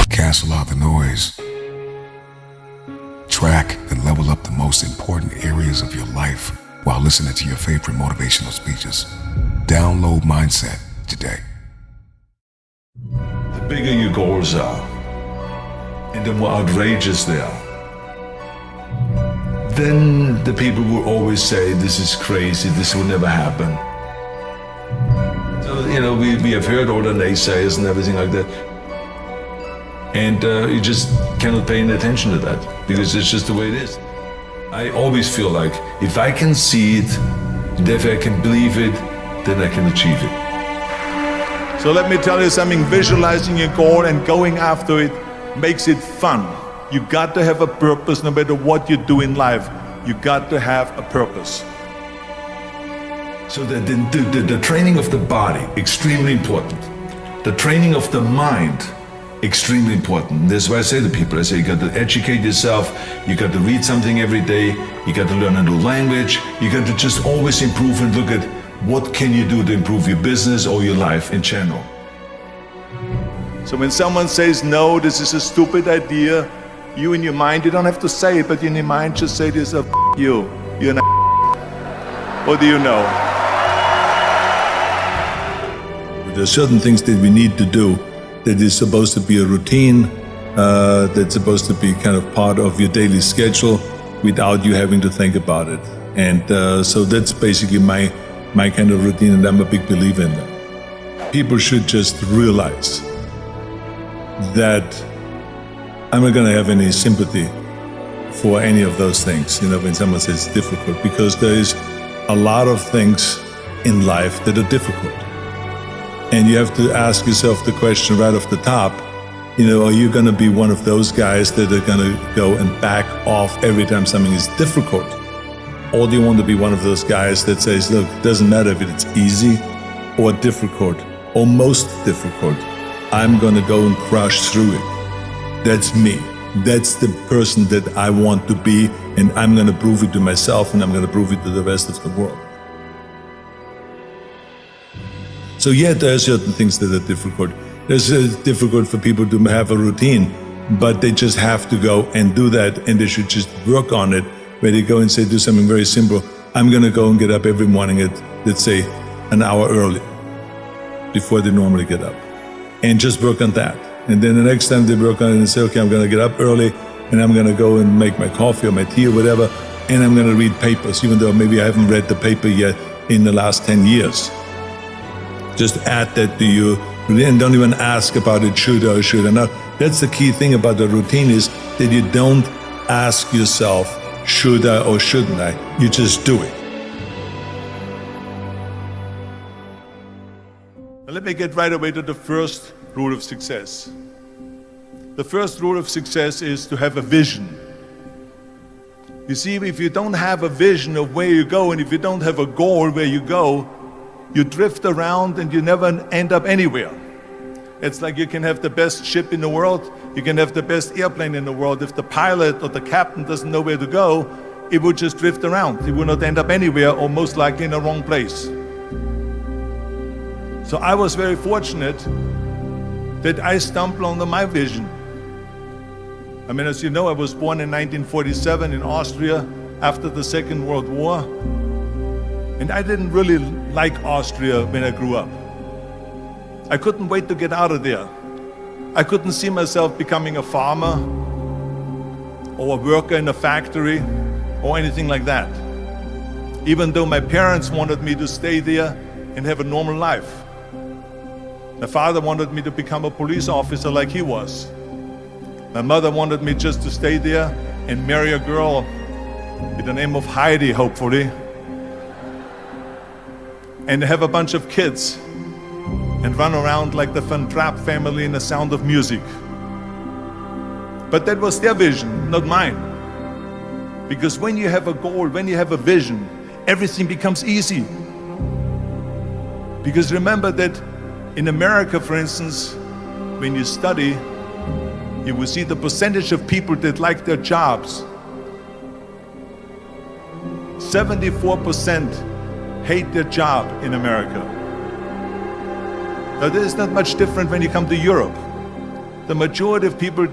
Cancel out the noise. Track and level up the most important areas of your life while listening to your favorite motivational speeches. Download Mindset today. The bigger your goals are, and the more outrageous they are, then the people will always say, this is crazy, this will never happen. So, we have heard all the naysayers and everything like that. And you just cannot pay any attention to that, because it's just the way it is. I always feel like if I can see it, and if I can believe it, then I can achieve it. So let me tell you something, visualizing your goal and going after it makes it fun. You got to have a purpose no matter what you do in life. You got to have a purpose. So the training of the body, extremely important. The training of the mind, extremely important. That's why I say to people, I say you got to educate yourself, you got to read something every day, you got to learn a new language, you got to just always improve and look at what can you do to improve your business or your life in general. So when someone says, no, this is a stupid idea, you in your mind, you don't have to say it, but in your mind just say this, you're an What do you know? There are certain things that we need to do that is supposed to be a routine, that's supposed to be kind of part of your daily schedule without you having to think about it. And so that's basically my kind of routine, and I'm a big believer in that. People should just realize that I'm not going to have any sympathy for any of those things, when someone says it's difficult, because there is a lot of things in life that are difficult. And you have to ask yourself the question right off the top, are you going to be one of those guys that are going to go and back off every time something is difficult? Or do you want to be one of those guys that says, look, it doesn't matter if it's easy or difficult or most difficult, I'm going to go and crush through it. That's me. That's the person that I want to be, and I'm going to prove it to myself, and I'm going to prove it to the rest of the world. So yeah, there are certain things that are difficult. It's difficult for people to have a routine, but they just have to go and do that, and they should just work on it, where they go and say, do something very simple. I'm going to go and get up every morning at, let's say, an hour early, before they normally get up, and just work on that. And then the next time they work on it and say, okay, I'm going to get up early, and I'm going to go and make my coffee or my tea or whatever, and I'm going to read papers, even though maybe I haven't read the paper yet in the last 10 years. Just add that to you, and don't even ask about it, should or should I not. That's the key thing about the routine, is that you don't ask yourself, should I or shouldn't I? You just do it. Let me get right away to the first rule of success. The first rule of success is to have a vision. You see, if you don't have a vision of where you go, and if you don't have a goal where you go, you drift around and you never end up anywhere. It's like you can have the best ship in the world, you can have the best airplane in the world. If the pilot or the captain doesn't know where to go, it will just drift around. It will not end up anywhere, or most likely in the wrong place. So I was very fortunate that I stumbled onto my vision. I mean, as you know, I was born in 1947 in Austria after the Second World War. And I didn't really like Austria when I grew up. I couldn't wait to get out of there. I couldn't see myself becoming a farmer or a worker in a factory or anything like that. Even though my parents wanted me to stay there and have a normal life. My father wanted me to become a police officer like he was. My mother wanted me just to stay there and marry a girl with the name of Heidi, hopefully, and have a bunch of kids and run around like the Van Trapp family in The Sound of Music. But that was their vision, not mine. Because when you have a goal, when you have a vision, everything becomes easy. Because remember that in America, for instance, when you study, you will see the percentage of people that like their jobs. 74% hate their job in America. Now, this is not much different when you come to Europe. The majority of people